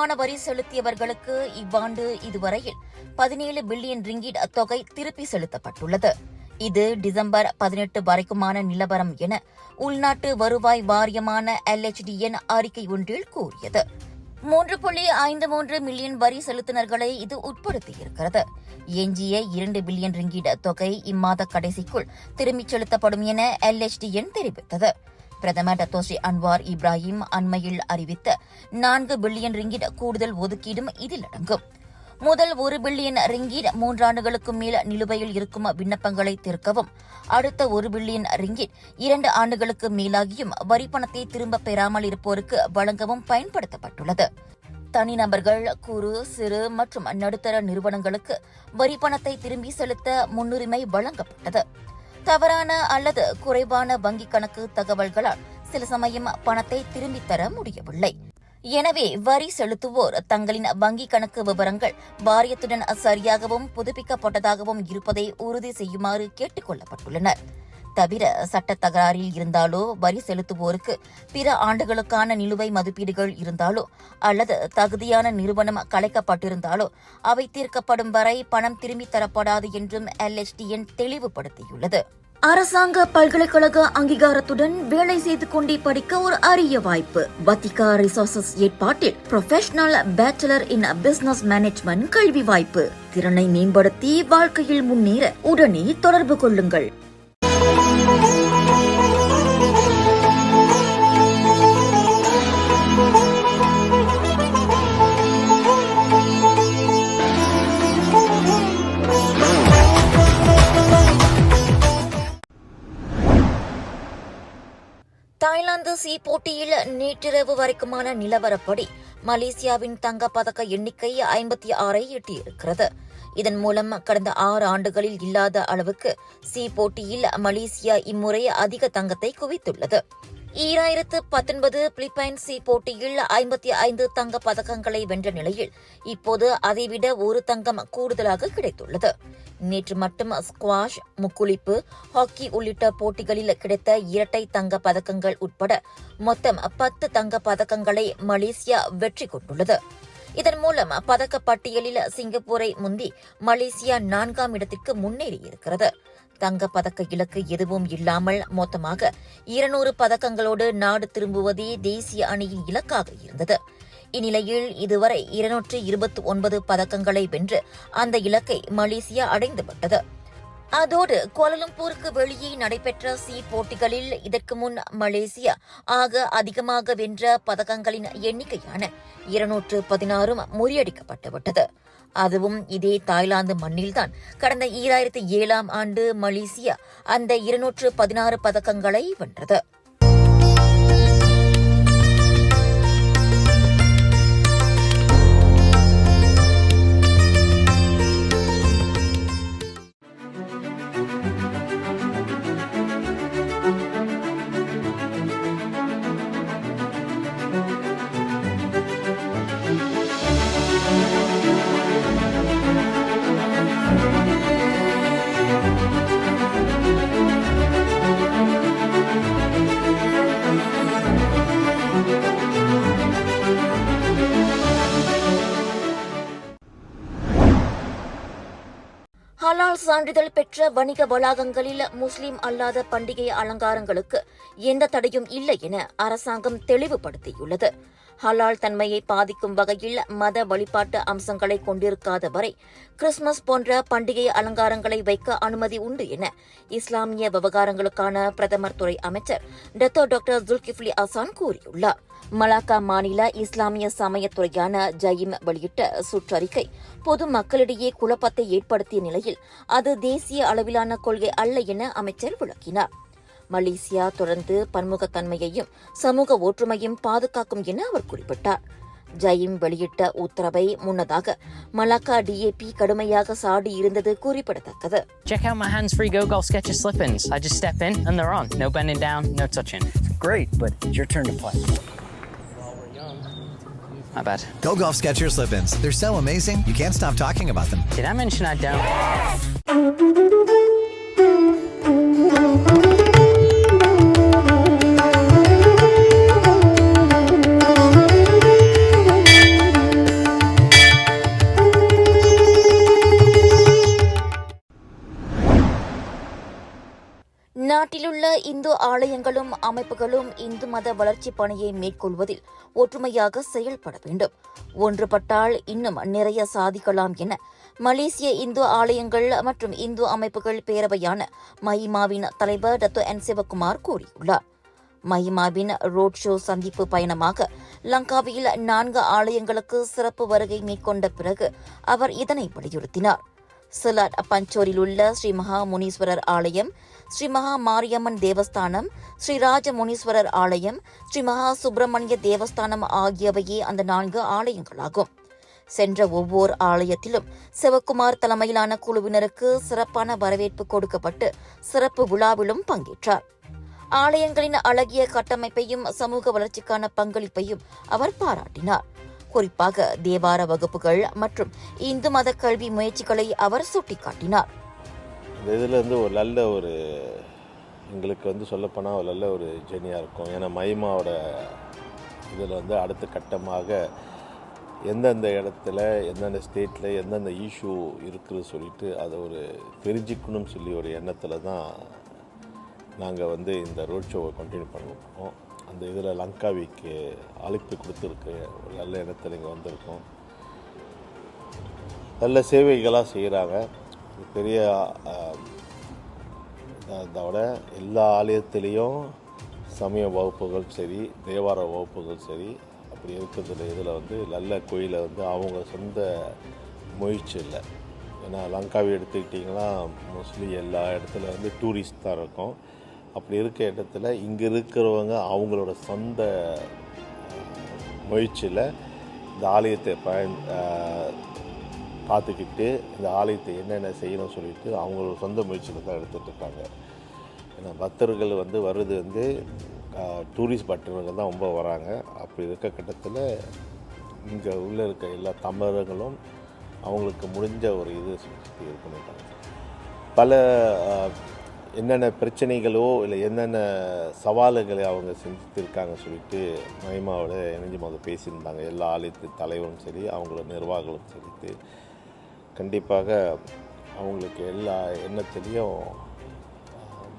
வருமான வரி செலுத்தியவர்களுக்கு இவ்வாண்டு இதுவரையில் 17 பில்லியன் ரிங்கிட் தொகை திருப்பி செலுத்தப்பட்டுள்ளது. இது டிசம்பர் 18 வரைக்குமான நிலவரம் என உள்நாட்டு வருவாய் வாரியமான LHDN அறிக்கை ஒன்றில் கூறியது. 3.53 மில்லியன் வரி செலுத்தினர்களை இது உட்படுத்தியிருக்கிறது. எஞ்சிய 2 பில்லியன் ரிங்கிட் தொகை இம்மாத கடைசிக்குள் திரும்பிச் செலுத்தப்படும் என LHDN தெரிவித்தது. பிரதமர் டத்தோஸ்ரீ அன்வார் இப்ராஹிம் அண்மையில் அறிவித்த 4 பில்லியன் ரிங்கிட் கூடுதல் ஒதுக்கீடும் இதில் அடங்கும். முதல் 1 பில்லியன் ரிங்கிட் 3 ஆண்டுகளுக்கு மேல் நிலுவையில் இருக்கும் விண்ணப்பங்களை தீர்க்கவும், அடுத்த 1 பில்லியன் ரிங்கிட் 2 ஆண்டுகளுக்கு மேலாகியும் வரிப்பணத்தை திரும்பப் பெறாமல் இருப்போருக்கு வழங்கவும் பயன்படுத்தப்பட்டுள்ளது. தனிநபர்கள், குறு, சிறு மற்றும் நடுத்தர நிறுவனங்களுக்கு வரிப்பணத்தை திரும்பி செலுத்த முன்னுரிமை வழங்கப்பட்டது. தவறான அல்லது குறைவான வங்கிக் கணக்கு தகவல்களால் சில சமயம் பணத்தை திரும்பித் தர முடியவில்லை. எனவே வரி செலுத்துவோர் தங்களின் வங்கிக் கணக்கு விவரங்கள் வாரியத்துடன் சரியாகவும் புதுப்பிக்கப்பட்டதாகவும் இருப்பதை உறுதி செய்யுமாறு கேட்டுக் கொள்ளப்பட்டுள்ளனர். தவிர சட்ட தகராறில் இருந்தாலோ, வரி செலுத்துவோருக்கு பிற ஆண்டுகளுக்கான நிலுவை மதிப்பீடுகள் இருந்தாலோ அல்லது தகுதியான நிறுவனம் கலைக்கப்பட்டிருந்தாலோ அவை தீர்க்கப்படும் வரை பணம் திரும்பித் தரப்படாது என்றும் LHDN தெளிவுபடுத்தியுள்ளது. அரசாங்க பல்கலைக்கழக அங்கீகாரத்துடன் வேலை செய்து கொண்டே படிக்க ஒரு அரிய வாய்ப்பு. வத்திகா ரிசோர்சஸ் ஏற்பாட்டில் ப்ரொஃபஷனல் பேச்சுலர் இன் பிசினஸ் மேனேஜ்மெண்ட் கல்வி வாய்ப்பு. திறனை மேம்படுத்தி வாழ்க்கையில் முன்னேற உடனே தொடர்பு கொள்ளுங்கள். தாய்லாந்து சி போட்டியில் நேற்றிரவு வரைக்குமான நிலவரப்படி மலேசியாவின் தங்கப்பதக்க எண்ணிக்கை 56ஐ எட்டியிருக்கிறது. இதன் மூலம் கடந்த 6 ஆண்டுகளில் இல்லாத அளவுக்கு சி போட்டியில் மலேசியா இம்முறை அதிக தங்கத்தை குவித்துள்ளது. 2019 பிலிப்பைன்ஸ் சி போட்டியில் 55 தங்க பதக்கங்களை வென்ற நிலையில் இப்போது அதைவிட 1 தங்கம் கூடுதலாக கிடைத்துள்ளது. நேற்று மட்டும் ஸ்குவாஷ், முக்குளிப்பு, ஹாக்கி உள்ளிட்ட போட்டிகளில் கிடைத்த இரட்டை தங்க பதக்கங்கள் உட்பட மொத்தம் 10 தங்க பதக்கங்களை மலேசியா வெற்றி கொண்டுள்ளது. இதன் மூலம் பதக்க பட்டியலில் சிங்கப்பூரை முந்தி மலேசியா 4ஆம் இடத்திற்கு முன்னேறியிருக்கிறது. தங்கப்பதக்க இலக்கு எதுவும் இல்லாமல் மொத்தமாக 200 பதக்கங்களோடு நாடு திரும்புவதே தேசிய அணியின் இலக்காக இருந்தது. இந்நிலையில் இதுவரை 229 பதக்கங்களை வென்று அந்த இலக்கை மலேசியா அடைந்துவிட்டது. அதோடு கோலாலம்பூருக்கு வெளியே நடைபெற்ற சி போட்டிகளில் இதற்கு முன் மலேசியா ஆக அதிகமாக வென்ற பதக்கங்களின் எண்ணிக்கையான 216 முறியடிக்கப்பட்டுவிட்டது. அதுவும் இதே தாய்லாந்து மண்ணில்தான் கடந்த 2007ஆம் ஆண்டு மலேசியா அந்த 216 பதக்கங்களை வென்றது. ஹலால் சான்றிதழ் பெற்ற வணிக வளாகங்களில் முஸ்லிம் அல்லாத பண்டிகை அலங்காரங்களுக்கு எந்த தடையும் இல்லை என அரசாங்கம் தெளிவுபடுத்தியுள்ளது. ஹலால் தன்மையை பாதிக்கும் வகையில் மத வழிபாட்டு அம்சங்களை கொண்டிருக்காத வரை கிறிஸ்துமஸ் போன்ற பண்டிகை அலங்காரங்களை வைக்க அனுமதி உண்டு என இஸ்லாமிய விவகாரங்களுக்கான பிரதமர் துறை அமைச்சர் டாக்டர் ஜுல்கிஃப்லி ஹசான் கூறியுள்ளார். மலாக்கா மாநில இஸ்லாமிய சமயத்துறையான ஜயீம் வெளியிட்ட சுற்றறிக்கை பொது மக்களிடையே குழப்பத்தை ஏற்படுத்திய நிலையில் அது தேசிய அளவிலான கொள்கை அல்ல என அமைச்சர் விளக்கினார். மலேசியா தொடர்ந்து பன்முகத்தன்மையையும் சமூக ஒற்றுமையும் பாதுகாக்கும் என அவர் குறிப்பிட்டார். ஜயீம் வெளியிட்ட உத்தரவை முன்னதாக மலாக்கா DAP கடுமையாக சாடி இருந்தது குறிப்பிடத்தக்கது. Check out my hands-free Go Golf Skechers slip-ins. I just step in and they're on. No bending down, no touching. Great, but it's your turn to play. My bad. Go Golf Skechers slip-ins. They're so amazing, you can't stop talking about them. Did I mention I don't? நாட்டிலுள்ள இந்து ஆலயங்களும் அமைப்புகளும் இந்து மத வளர்ச்சி பணியை மேற்கொள்வதில் ஒற்றுமையாக செயல்பட வேண்டும். ஒன்றுபட்டால் இன்னும் நிறைய சாதிக்கலாம் என மலேசிய இந்து ஆலயங்கள் மற்றும் இந்து அமைப்புகள் பேரவையான மஹிமாவின் தலைவர் டாக்டர் என் சிவகுமார் கூறியுள்ளார். மஹிமாவின் ரோட் ஷோ சந்திப்பு பயணமாக லங்காவியில் 4 ஆலயங்களுக்கு சிறப்பு வருகை மேற்கொண்ட பிறகு அவர் இதனை வலியுறுத்தினார். சிலாட் பஞ்சோரில் உள்ள ஸ்ரீ மகா முனீஸ்வரர் ஆலயம், ஸ்ரீ மகா மாரியம்மன் தேவஸ்தானம், ஸ்ரீ ராஜ முனீஸ்வரர் ஆலயம், ஸ்ரீ மகா சுப்பிரமணிய தேவஸ்தானம் ஆகியவையே அந்த 4 ஆலயங்களாகும். சென்ற ஒவ்வொரு ஆலயத்திலும் சிவகுமார் தலைமையிலான குழுவினருக்கு சிறப்பான வரவேற்பு கொடுக்கப்பட்டு சிறப்பு விழாவிலும் பங்கேற்றார். ஆலயங்களின் அழகிய கட்டமைப்பையும் சமூக வளர்ச்சிக்கான பங்களிப்பையும் அவர் பாராட்டினார். குறிப்பாக தேவார வகுப்புகள் மற்றும் இந்து மத கல்வி முயற்சிகளை அவர் சுட்டிக்காட்டினார். இதில் ஒரு நல்ல எங்களுக்கு சொல்லப்போனால் ஒரு நல்ல ஒரு ஜெர்னியாக இருக்கும். ஏன்னா மஹிமாவோட இதில் அடுத்த கட்டமாக எந்தெந்த இடத்துல எந்தெந்த ஸ்டேட்டில் எந்தெந்த இஷ்யூ இருக்குதுன்னு சொல்லிட்டு அதை தெரிஞ்சுக்கணும்னு சொல்லி ஒரு எண்ணத்தில் தான் நாங்கள் இந்த ரோட் ஷோவை கண்டினியூ பண்ணுவோம். அந்த இதில் லங்காவிக்கு அழைப்பு கொடுத்துருக்கு. ஒரு நல்ல இடத்துல இங்கே வந்திருக்கோம். நல்ல சேவைகளாக செய்கிறாங்க. பெரிய அதோட எல்லா ஆலயத்துலேயும் சமய வகுப்புகள் சரி, தேவார வகுப்புகள் சரி, அப்படி இருக்கிறதுல இதில் நல்ல கோயிலை அவங்க சொந்த முயற்சி இல்லை. ஏன்னா லங்காவி எடுத்துக்கிட்டிங்கன்னா மோஸ்ட்லி எல்லா இடத்துல டூரிஸ்ட் தான் இருக்கும். அப்படி இருக்க இடத்துல இங்கே இருக்கிறவங்க அவங்களோட சொந்த முயற்சியில் இந்த ஆலயத்தை பார்த்துக்கிட்டு இந்த ஆலயத்தை என்னென்ன செய்யணும்னு சொல்லிட்டு அவங்களோட சொந்த முயற்சியில் தான் எடுத்துகிட்டு இருக்காங்க. ஏன்னா பக்தர்கள் வர்றது டூரிஸ்ட் பக்தர்கள் தான் ரொம்ப வராங்க. அப்படி இருக்க கட்டத்தில் இங்கே உள்ளே இருக்க எல்லா தமிழர்களும் அவங்களுக்கு முடிஞ்ச ஒரு இது இருக்கணும். பல என்னென்ன பிரச்சனைகளோ இல்லை என்னென்ன சவால்களை அவங்க செஞ்சுருக்காங்க சொல்லிட்டு மஹிமாவோட இணைஞ்சு பேசியிருந்தாங்க. எல்லா ஆலயத்து தலைவரும் சரி, அவங்களோட நிர்வாகங்களும் சரித்து கண்டிப்பாக அவங்களுக்கு எல்லா எண்ணத்துலேயும்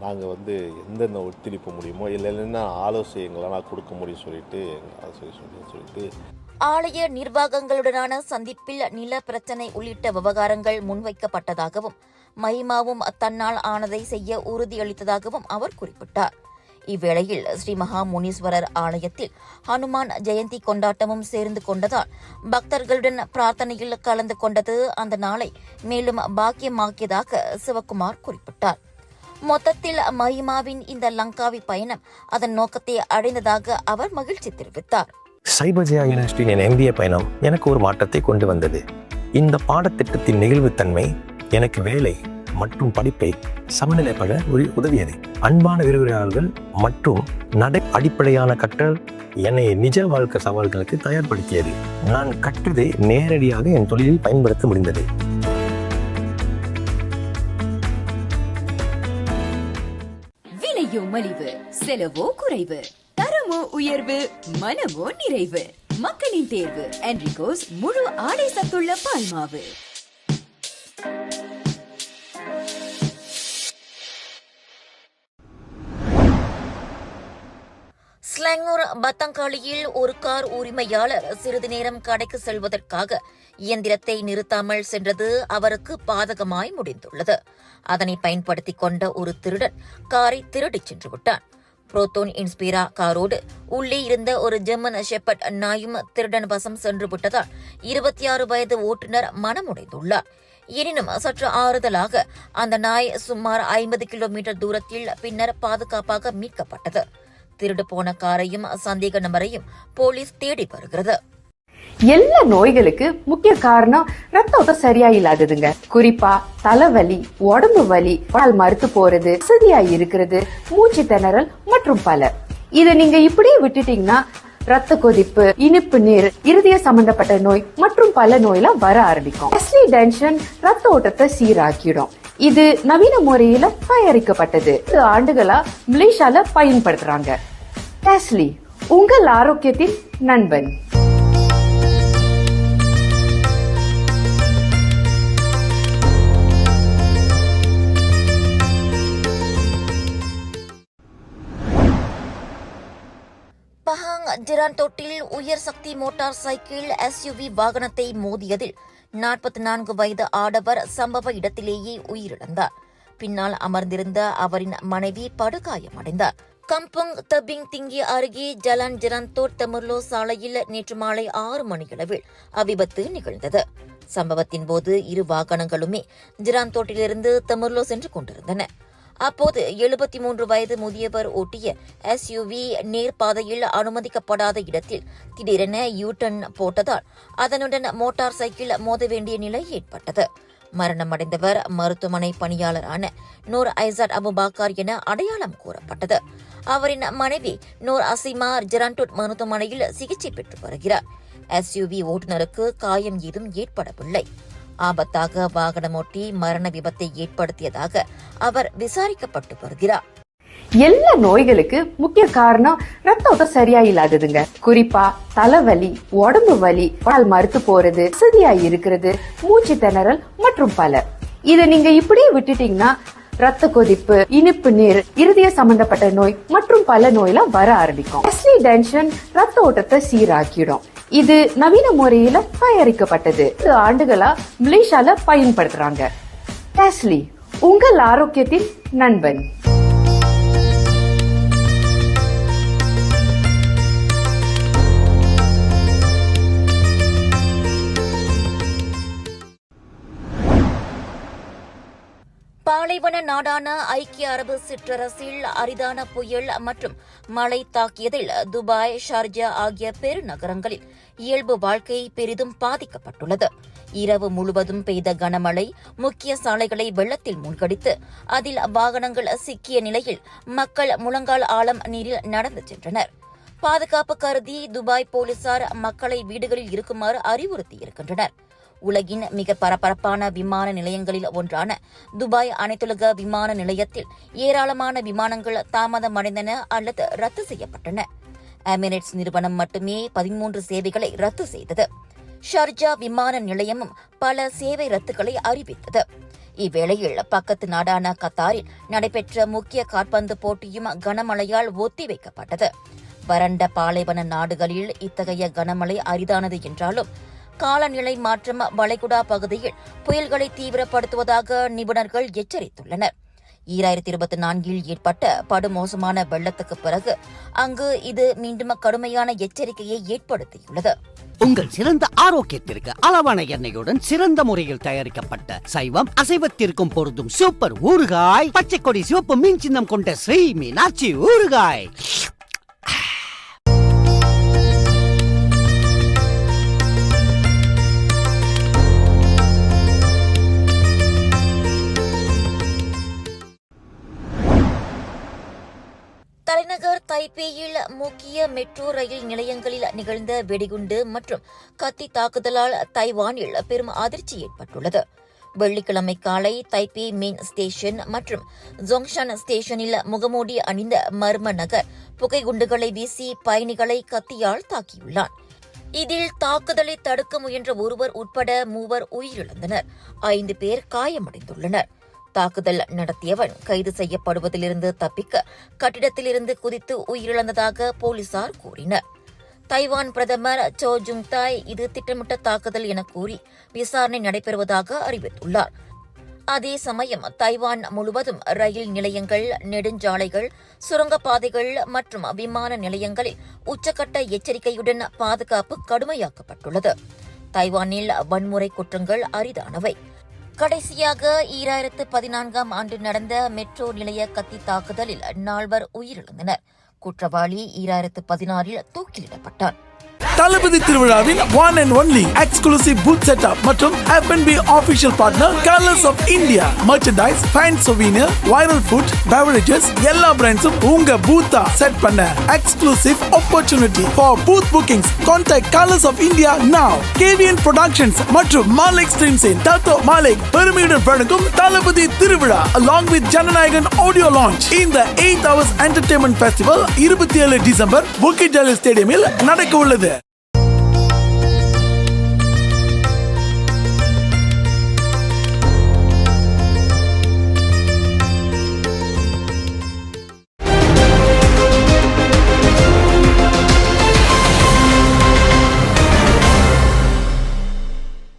நாங்கள் எந்தெந்த ஒத்துழைப்பு முடியுமோ இல்லை இல்லைன்னா ஆலோசனைகளெல்லாம் கொடுக்க முடியும் சொல்லிட்டு சொல்லிட்டு ஆலய நிர்வாகங்களுடனான சந்திப்பில் நில பிரச்சினை உள்ளிட்ட விவகாரங்கள் முன்வைக்கப்பட்டதாகவும் மஹிமாவும் தன்னால் ஆனதை செய்ய உறுதியளித்ததாகவும் அவர் குறிப்பிட்டார். இவ்வேளையில் ஸ்ரீ மகா முனீஸ்வரர் ஆலயத்தில் ஹனுமான் ஜெயந்தி கொண்டாட்டமும் சேர்ந்து கொண்டதால் பக்தர்களுடன் பிரார்த்தனையில் கலந்து கொண்டது அந்த நாளை மேலும் பாக்கியமாக்கியதாக சிவகுமார் குறிப்பிட்டார். மொத்தத்தில் மஹிமாவின் இந்த லங்காவி பயணம் அதன் நோக்கத்தை அடைந்ததாக அவர் மகிழ்ச்சி தெரிவித்தார். சைபஜயா யூனிவர்சிட்டியின் என் MBA பயணம் எனக்கு ஒரு மாற்றத்தை கொண்டு வந்தது. இந்த பாடத்திட்டத்தின் நெகிழ்வுத்தன்மை எனக்கு வேலை மற்றும் படிப்பை சமநிலைப்பட உதவியது. அன்பான விரிவுரையாளர்கள் மற்றும் நடை அடிப்படையான கற்றல் என்னை நிஜ வாழ்க்கை சவால்களுக்கு தயார்படுத்தியது. நான் கற்றதை நேரடியாக என் தொழிலில் பயன்படுத்த முடிந்தது. விலையோ மலிவு, செலவோ குறைவு, தரமோ உயர்வு, மனமோ நிறைவு. மக்களின் தேர்வு என்ரிகோஸ் முழு ஆடை சத்துள்ள பால்மாவு. ஸ்லாங்கூர் பத்தங்காளியில் ஒரு கார் உரிமையாளர் சிறிது நேரம் கடைக்கு செல்வதற்காக இயந்திரத்தை நிறுத்தாமல் சென்றது அவருக்கு பாதகமாய் முடிந்துள்ளது. அதனை பயன்படுத்திக் கொண்ட ஒரு திருடன் காரை திருடிச் சென்று விட்டான். புரோத்தோன் இன்ஸ்பீரா காரோடு உள்ளே இருந்த ஒரு ஜெர்மன் ஷெப்பர்ட் நாயும் திருடன் வசம் சென்று விட்டதால் 26 வயது ஓட்டுநர் மனமுடைந்துள்ளார். எனினும் சற்று ஆறுதலாக அந்த நாய் சுமார் 50 கிலோமீட்டர் தூரத்தில் பின்னர் பாதுகாப்பாக மீட்கப்பட்டது. திருடு போன காரையும் சந்தேக நபரையும் போலீஸ் தேடி வருகிறது. எல்லா நோய்களுக்கு முக்கிய காரணம் ரத்த ஓட்டம் சரியா இல்லாததுங்க. குறிப்பா தலைவலி, உடம்பு வலி, பால் மறுத்து போறது, வசதியா இருக்கிறது, மூச்சு திணறல் மற்றும் பல. இத நீங்க இப்படியே விட்டுட்டீங்கன்னா ரத்த கொதிப்பு, இனிப்பு நீர், இருதய சம்பந்தப்பட்ட நோய் மற்றும் பல நோயெல்லாம் வர ஆரம்பிக்கும். டென்ஷன் ரத்த ஓட்டத்தை சீராக்கிடும். இது நவீன முறையில தயாரிக்கப்பட்டது. 10 ஆண்டுகளா மலேசியால பயன்படுத்துறாங்க. டெஸ்லி, உங்கள் ஆரோக்கியத்தின் நண்பன். ஜெராண்டோட்டில் உயர் சக்தி மோட்டார் சைக்கிள் எஸ்யூவி வாகனத்தை மோதியதில் 44 வயது ஆடவர் சம்பவ இடத்திலேயே உயிரிழந்தார். பின்னால் அமர்ந்திருந்த அவரின் மனைவி படுகாயமடைந்தார். கம்பங் தபிங் திங்கி அருகே ஜலான் ஜெராண்டோட் தெமுர்லோ சாலையில் நேற்று மாலை 6 மணியளவில் அவ்விபத்து நிகழ்ந்தது. சம்பவத்தின் போது இரு வாகனங்களுமே ஜெராண்டோட்டிலிருந்து தெமுர்லோ சென்று கொண்டிருந்தன. அப்போது 73 வயது முதியவர் ஓட்டிய எஸ்யூவி நேர்பாதையில் அனுமதிக்கப்படாத இடத்தில் திடீரென யூ-டர்ன் போட்டதால் அதனுடன் மோட்டார் சைக்கிள் மோத வேண்டிய நிலை ஏற்பட்டது. மரணமடைந்தவர் மருத்துவமனை பணியாளரான நூர் ஐசாட் அபுபாக்கர் என அடையாளம் கூறப்பட்டது. அவரின் மனைவி நூர் அசிமா ஜெராண்டோட் மருத்துவமனையில் சிகிச்சை பெற்று வருகிறார். எஸ்யூவி ஓட்டுநருக்கு காயம் ஏதும் ஏற்படவில்லை. ஆபத்தாக வாகனமோட்டி மரண விபத்தை ஏற்படுத்தியதாக அவர் விசாரிக்கப்பட்டு வருகிறார். எல்லா நோய்களுக்கு முக்கிய காரணம் ரத்த ஓட்டம் சரியா இல்லாததுங்க. குறிப்பா தலைவலி, உடம்பு வலி, கால் மறுத்து போறது, அசதியா இருக்கிறது, மூச்சு திணறல் மற்றும் பல. இத நீங்க இப்படியே விட்டுட்டீங்கன்னா ரத்த கொதிப்பு, இனிப்பு நீர், இருதய சம்பந்தப்பட்ட நோய் மற்றும் பல நோயெல்லாம் வர ஆரம்பிக்கும். டென்ஷன் ரத்த ஓட்டத்தை சீராக்கிடும். இது நவீன முறையில தயாரிக்கப்பட்டது. 2 ஆண்டுகளா மலேசியால பயன்படுத்துறாங்க. டெஸ்லி, உங்கள் ஆரோக்கியத்தின் நண்பன். பாலைவன நாடான ஐக்கிய அரபு சிற்றரசில் அரிதான புயல் மற்றும் மழை தாக்கியதில் துபாய், ஷார்ஜா ஆகிய பெருநகரங்களில் இயல்பு வாழ்க்கை பெரிதும் பாதிக்கப்பட்டுள்ளது. இரவு முழுவதும் பெய்த கனமழை முக்கிய சாலைகளை வெள்ளத்தில் மூழ்கடித்து அதில் வாகனங்கள் சிக்கிய நிலையில் மக்கள் முழங்கால் ஆழம் நீரில் நடந்து சென்றனர். பாதுகாப்பு கருதி துபாய் போலீசார் மக்களை வீடுகளில் இருக்குமாறு அறிவுறுத்தியிருக்கின்றனர். உலகின் மிக பரபரப்பான விமான நிலையங்களில் ஒன்றான துபாய் அனைத்துலக விமான நிலையத்தில் ஏராளமான விமானங்கள் தாமதமடைந்தன அல்லது ரத்து செய்யப்பட்டன. எமிரேட்ஸ் நிறுவனம் மட்டுமே 13 சேவைகளை ரத்து செய்தது. ஷார்ஜா விமான நிலையமும் பல சேவை ரத்துக்களை அறிவித்தது. இவ்வேளையில் பக்கத்து நாடான கத்தாரில் நடைபெற்ற முக்கிய கால்பந்து போட்டியும் கனமழையால் ஒத்திவைக்கப்பட்டது. வறண்ட பாலைவன நாடுகளில் இத்தகைய கனமழை அரிதானது என்றாலும் காலநிலை மாற்றம் வளைகுடா பகுதியில் புயல்களை தீவிரப்படுத்துவதாக நிபுணர்கள் எச்சரித்துள்ளனர். 2024 ஏற்பட்ட படுமோசமான வெள்ளத்துக்கு பிறகு அங்கு இது மீண்டும் கடுமையான எச்சரிக்கையை ஏற்படுத்தியுள்ளது. உங்கள் சிறந்த ஆரோக்கியத்திற்கு அளவான எண்ணெயுடன் சிறந்த முறையில் தயாரிக்கப்பட்ட சைவம் அசைவத்திற்கும் பொருந்தும் சூப்பர் ஊறுகாய், பச்சை கொடி சிவப்பு மீன் சின்னம் கொண்ட ஸ்ரீ மீனாட்சி ஊறுகாய். தலைநகர் தைப்பேயில் முக்கிய மெட்ரோ ரயில் நிலையங்களில் நிகழ்ந்த வெடிகுண்டு மற்றும் கத்தி தாக்குதலால் தைவானில் பெரும் அதிர்ச்சி ஏற்பட்டுள்ளது. வெள்ளிக்கிழமை காலை தைப்பே மெயின் ஸ்டேஷன் மற்றும் ஜோங்ஷான் ஸ்டேஷனில் முகமூடி அணிந்த மர்ம நகர் புகைக்குண்டுகளை வீசி பயணிகளை கத்தியால் தாக்கியுள்ளார். இதில் தாக்குதலை தடுக்க முயன்ற ஒருவர் உட்பட 3 உயிரிழந்தனர். 5 பேர் காயமடைந்துள்ளனர். தாக்குதல் நடத்தியவன் கைது செய்யப்படுவதிலிருந்து தப்பிக்க கட்டிடத்திலிருந்து குதித்து உயிரிழந்ததாக போலீசார் கூறினர். தைவான் பிரதமர் சோ ஜுங் தாய் இது திட்டமிட்ட தாக்குதல் என கூறி விசாரணை நடைபெறுவதாக அறிவித்துள்ளார். அதே சமயம் தைவான் முழுவதும் ரயில் நிலையங்கள், நெடுஞ்சாலைகள், சுரங்கப்பாதைகள் மற்றும் விமான நிலையங்களில் உச்சக்கட்ட எச்சரிக்கையுடன் பாதுகாப்பு கடுமையாக்கப்பட்டுள்ளது. தைவானில் வன்முறை குற்றங்கள் அரிதானவை. கடைசியாக 2014 ஆண்டு நடந்த மெட்ரோ நிலைய கத்தி தாக்குதலில் 4 உயிரிழந்தனர். குற்றவாளி 2016 தூக்கிலிடப்பட்டார். தளபதி திருவிழாவின் one and only exclusive booth setup மற்றும் F&B official partner Colours of India. Merchandise, fine souvenir, viral food, beverages எல்லா பிராண்ட்ஸும் உங்க பூத்தா செட் பண்ண exclusive opportunity. For booth bookings contact Colours of India now. KVN productions மற்றும் மாலிக் ஸ்ட்ரீம்ஸின் டாட்டோ மாலிக் பெருமையுடன் வழங்கும் தளபதி Thiruvizha along with Jananayagan audio launch இந்த 8 hours entertainment festival 27 December Bukit Jalil ஸ்டேடியமில் நடக்க உள்ளது.